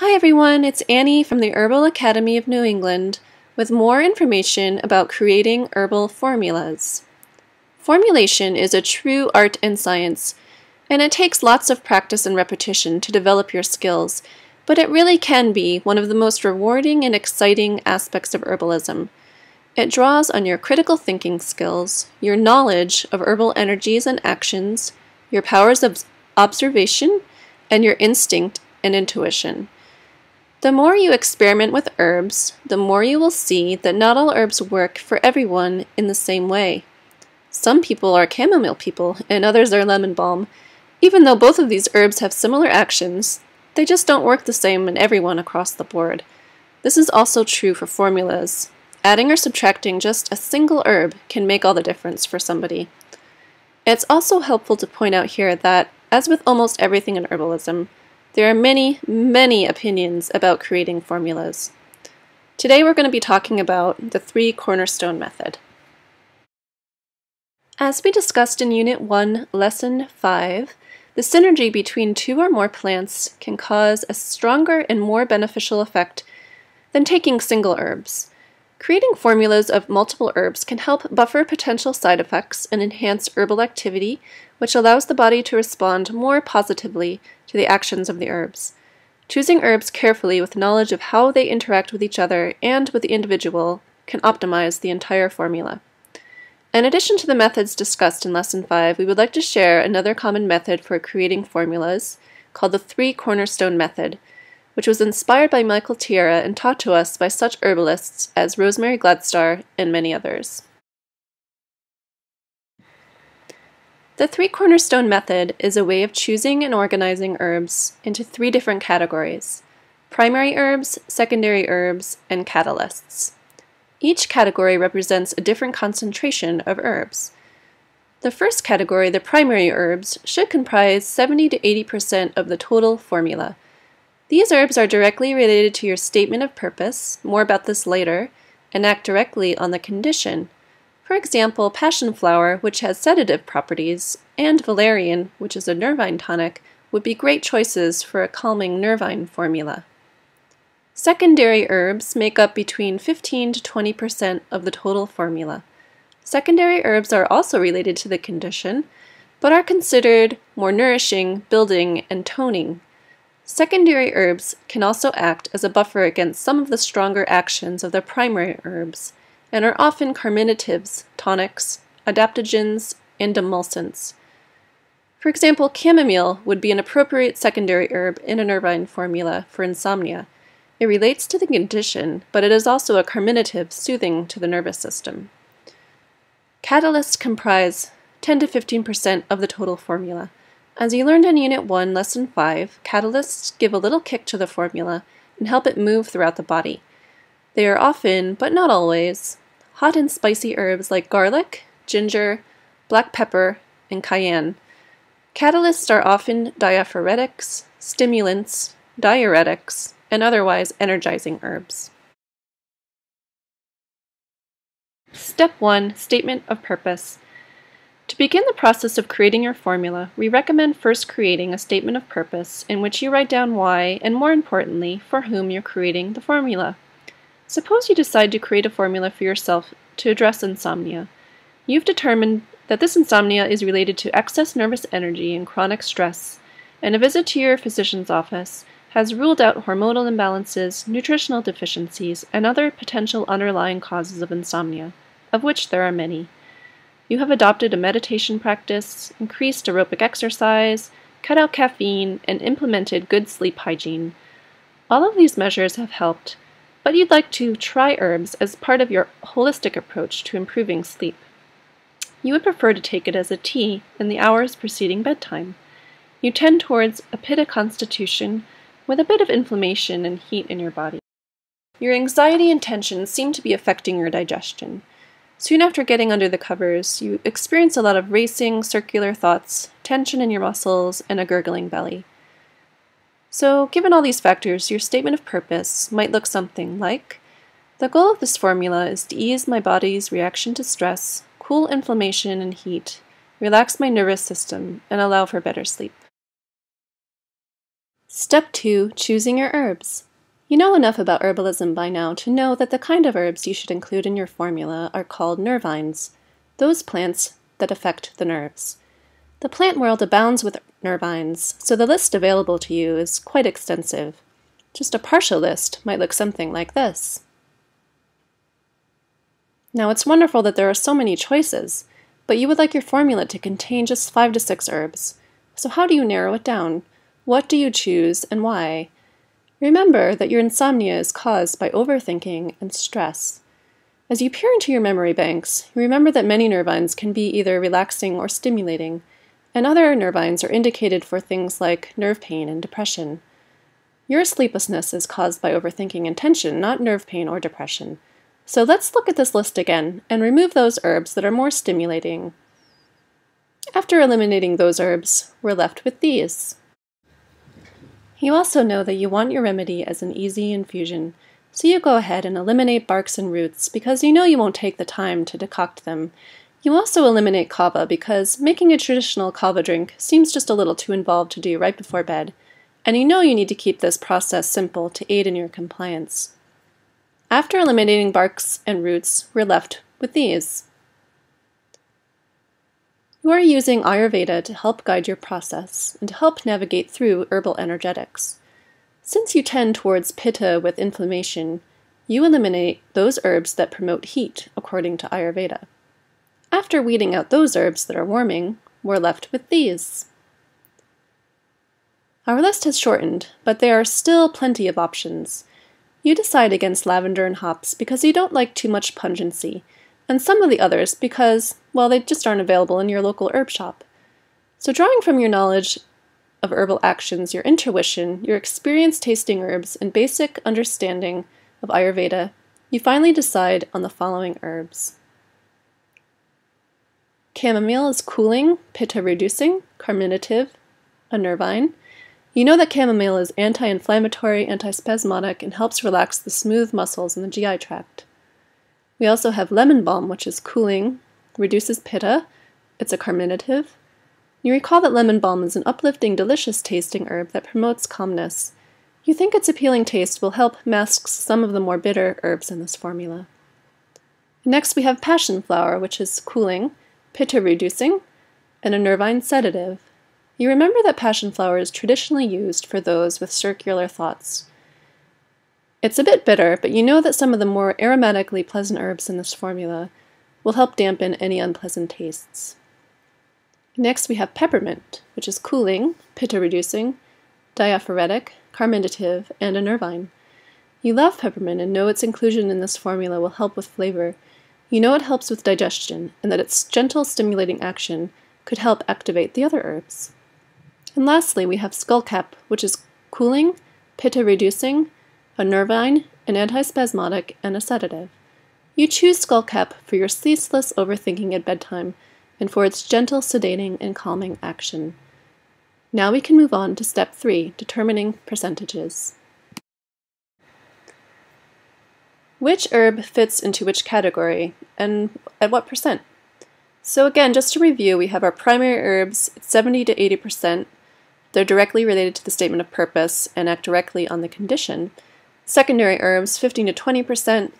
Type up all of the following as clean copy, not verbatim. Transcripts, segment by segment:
Hi everyone, it's Annie from the Herbal Academy of New England with more information about creating herbal formulas. Formulation is a true art and science, and it takes lots of practice and repetition to develop your skills, but it really can be one of the most rewarding and exciting aspects of herbalism. It draws on your critical thinking skills, your knowledge of herbal energies and actions, your powers of observation, and your instinct and intuition. The more you experiment with herbs, the more you will see that not all herbs work for everyone in the same way. Some people are chamomile people and others are lemon balm. Even though both of these herbs have similar actions, they just don't work the same in everyone across the board. This is also true for formulas. Adding or subtracting just a single herb can make all the difference for somebody. It's also helpful to point out here that, as with almost everything in herbalism, there are many opinions about creating formulas. Today we're going to be talking about the 3 cornerstone method. As we discussed in Unit 1, Lesson 5, the synergy between 2 or more plants can cause a stronger and more beneficial effect than taking single herbs. Creating formulas of multiple herbs can help buffer potential side effects and enhance herbal activity, which allows the body to respond more positively to the actions of the herbs. Choosing herbs carefully with knowledge of how they interact with each other and with the individual can optimize the entire formula. In addition to the methods discussed in Lesson 5, we would like to share another common method for creating formulas called the 3 cornerstone method, which was inspired by Michael Tierra and taught to us by such herbalists as Rosemary Gladstar and many others. The 3 cornerstone method is a way of choosing and organizing herbs into 3 different categories: primary herbs, secondary herbs, and catalysts. Each category represents a different concentration of herbs. The first category, the primary herbs, should comprise 70 to 80% of the total formula. These herbs are directly related to your statement of purpose, more about this later, and act directly on the condition. For example, passion flower, which has sedative properties, and valerian, which is a nervine tonic, would be great choices for a calming nervine formula. Secondary herbs make up between 15 to 20% of the total formula. Secondary herbs are also related to the condition, but are considered more nourishing, building, and toning. Secondary herbs can also act as a buffer against some of the stronger actions of the primary herbs, and are often carminatives, tonics, adaptogens, and emulsants. For example, chamomile would be an appropriate secondary herb in a nervine formula for insomnia. It relates to the condition, but it is also a carminative, soothing to the nervous system. Catalysts comprise 10 to 15% of the total formula. As you learned in Unit 1, Lesson 5, catalysts give a little kick to the formula and help it move throughout the body. They are often, but not always, hot and spicy herbs like garlic, ginger, black pepper, and cayenne. Catalysts are often diaphoretics, stimulants, diuretics, and otherwise energizing herbs. Step 1. Statement of purpose. To begin the process of creating your formula, we recommend first creating a statement of purpose in which you write down why, and more importantly, for whom you're creating the formula. Suppose you decide to create a formula for yourself to address insomnia. You've determined that this insomnia is related to excess nervous energy and chronic stress, and a visit to your physician's office has ruled out hormonal imbalances, nutritional deficiencies, and other potential underlying causes of insomnia, of which there are many. You have adopted a meditation practice, increased aerobic exercise, cut out caffeine, and implemented good sleep hygiene. All of these measures have helped, but you'd like to try herbs as part of your holistic approach to improving sleep. You would prefer to take it as a tea in the hours preceding bedtime. You tend towards a pitta constitution with a bit of inflammation and heat in your body. Your anxiety and tension seem to be affecting your digestion. Soon after getting under the covers, you experience a lot of racing, circular thoughts, tension in your muscles, and a gurgling belly. So, given all these factors, your statement of purpose might look something like, the goal of this formula is to ease my body's reaction to stress, cool inflammation and heat, relax my nervous system, and allow for better sleep. Step 2. Choosing your herbs. You know enough about herbalism by now to know that the kind of herbs you should include in your formula are called nervines, those plants that affect the nerves. The plant world abounds with nervines, so the list available to you is quite extensive. Just a partial list might look something like this. Now, it's wonderful that there are so many choices, but you would like your formula to contain just 5 to 6 herbs. So how do you narrow it down? What do you choose and why? Remember that your insomnia is caused by overthinking and stress. As you peer into your memory banks, remember that many nervines can be either relaxing or stimulating, and other nervines are indicated for things like nerve pain and depression. Your sleeplessness is caused by overthinking and tension, not nerve pain or depression. So let's look at this list again and remove those herbs that are more stimulating. After eliminating those herbs, we're left with these. You also know that you want your remedy as an easy infusion, so you go ahead and eliminate barks and roots because you know you won't take the time to decoct them. You also eliminate kava because making a traditional kava drink seems just a little too involved to do right before bed, and you know you need to keep this process simple to aid in your compliance. After eliminating barks and roots, we're left with these. You are using Ayurveda to help guide your process and to help navigate through herbal energetics. Since you tend towards pitta with inflammation, you eliminate those herbs that promote heat according to Ayurveda. After weeding out those herbs that are warming, we're left with these. Our list has shortened, but there are still plenty of options. You decide against lavender and hops because you don't like too much pungency, and some of the others because, well, they just aren't available in your local herb shop. So drawing from your knowledge of herbal actions, your intuition, your experience tasting herbs, and basic understanding of Ayurveda, you finally decide on the following herbs. Chamomile is cooling, pitta-reducing, carminative, a nervine. You know that chamomile is anti-inflammatory, antispasmodic, and helps relax the smooth muscles in the GI tract. We also have lemon balm, which is cooling, reduces pitta, it's a carminative. You recall that lemon balm is an uplifting, delicious tasting herb that promotes calmness. You think its appealing taste will help mask some of the more bitter herbs in this formula. Next we have passion flower, which is cooling, pitta-reducing, and a nervine sedative. You remember that passion flower is traditionally used for those with circular thoughts. It's a bit bitter, but you know that some of the more aromatically pleasant herbs in this formula will help dampen any unpleasant tastes. Next we have peppermint, which is cooling, pitta-reducing, diaphoretic, carminative, and a nervine. You love peppermint and know its inclusion in this formula will help with flavor. You know it helps with digestion, and that its gentle stimulating action could help activate the other herbs. And lastly, we have skullcap, which is cooling, pitta-reducing, a nervine, an antispasmodic, and a sedative. You choose skullcap for your ceaseless overthinking at bedtime and for its gentle sedating and calming action. Now we can move on to step 3, determining percentages. Which herb fits into which category, and at what percent? So again, just to review, we have our primary herbs at 70 to 80%. They're directly related to the statement of purpose and act directly on the condition. Secondary herbs, 15 to 20%.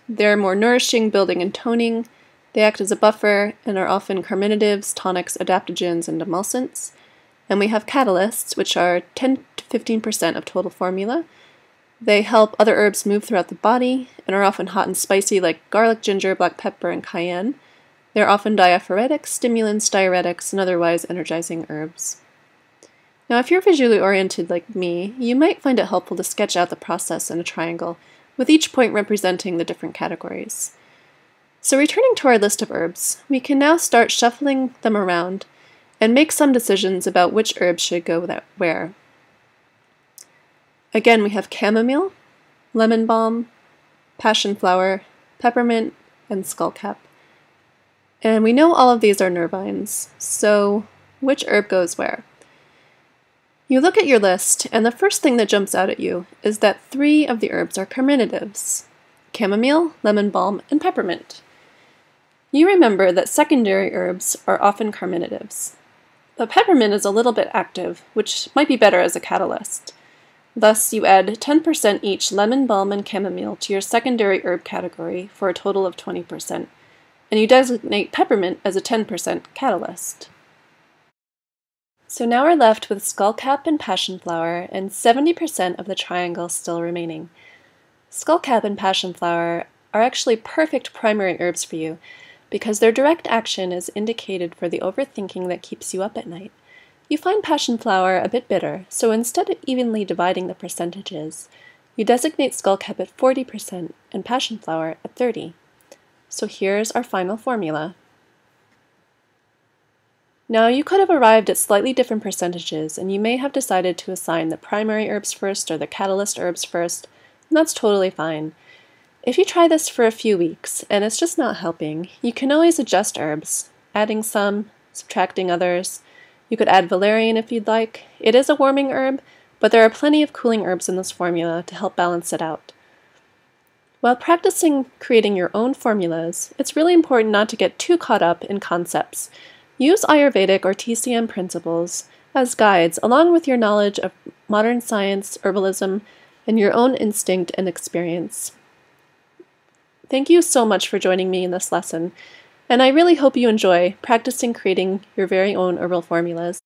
They're more nourishing, building, and toning. They act as a buffer and are often carminatives, tonics, adaptogens, and emulsants. And we have catalysts, which are 10 to 15% of total formula. They help other herbs move throughout the body and are often hot and spicy like garlic, ginger, black pepper, and cayenne. They're often diaphoretics, stimulants, diuretics, and otherwise energizing herbs. Now, if you're visually oriented like me, you might find it helpful to sketch out the process in a triangle, with each point representing the different categories. So returning to our list of herbs, we can now start shuffling them around and make some decisions about which herbs should go where. Again, we have chamomile, lemon balm, passion flower, peppermint, and skullcap. And we know all of these are nervines, so which herb goes where? You look at your list, and the first thing that jumps out at you is that 3 of the herbs are carminatives: chamomile, lemon balm, and peppermint. You remember that secondary herbs are often carminatives. But peppermint is a little bit active, which might be better as a catalyst. Thus, you add 10% each lemon balm and chamomile to your secondary herb category for a total of 20%, and you designate peppermint as a 10% catalyst. So now we're left with skullcap and passionflower, and 70% of the triangle still remaining. Skullcap and passionflower are actually perfect primary herbs for you, because their direct action is indicated for the overthinking that keeps you up at night. You find passionflower a bit bitter, so instead of evenly dividing the percentages, you designate skullcap at 40% and passionflower at 30%. So here's our final formula. Now you could have arrived at slightly different percentages, and you may have decided to assign the primary herbs first or the catalyst herbs first, and that's totally fine. If you try this for a few weeks and it's just not helping, you can always adjust herbs, adding some, subtracting others. You could add valerian if you'd like. It is a warming herb, but there are plenty of cooling herbs in this formula to help balance it out. While practicing creating your own formulas, it's really important not to get too caught up in concepts. Use Ayurvedic or TCM principles as guides along with your knowledge of modern science, herbalism, and your own instinct and experience. Thank you so much for joining me in this lesson, and I really hope you enjoy practicing creating your very own herbal formulas.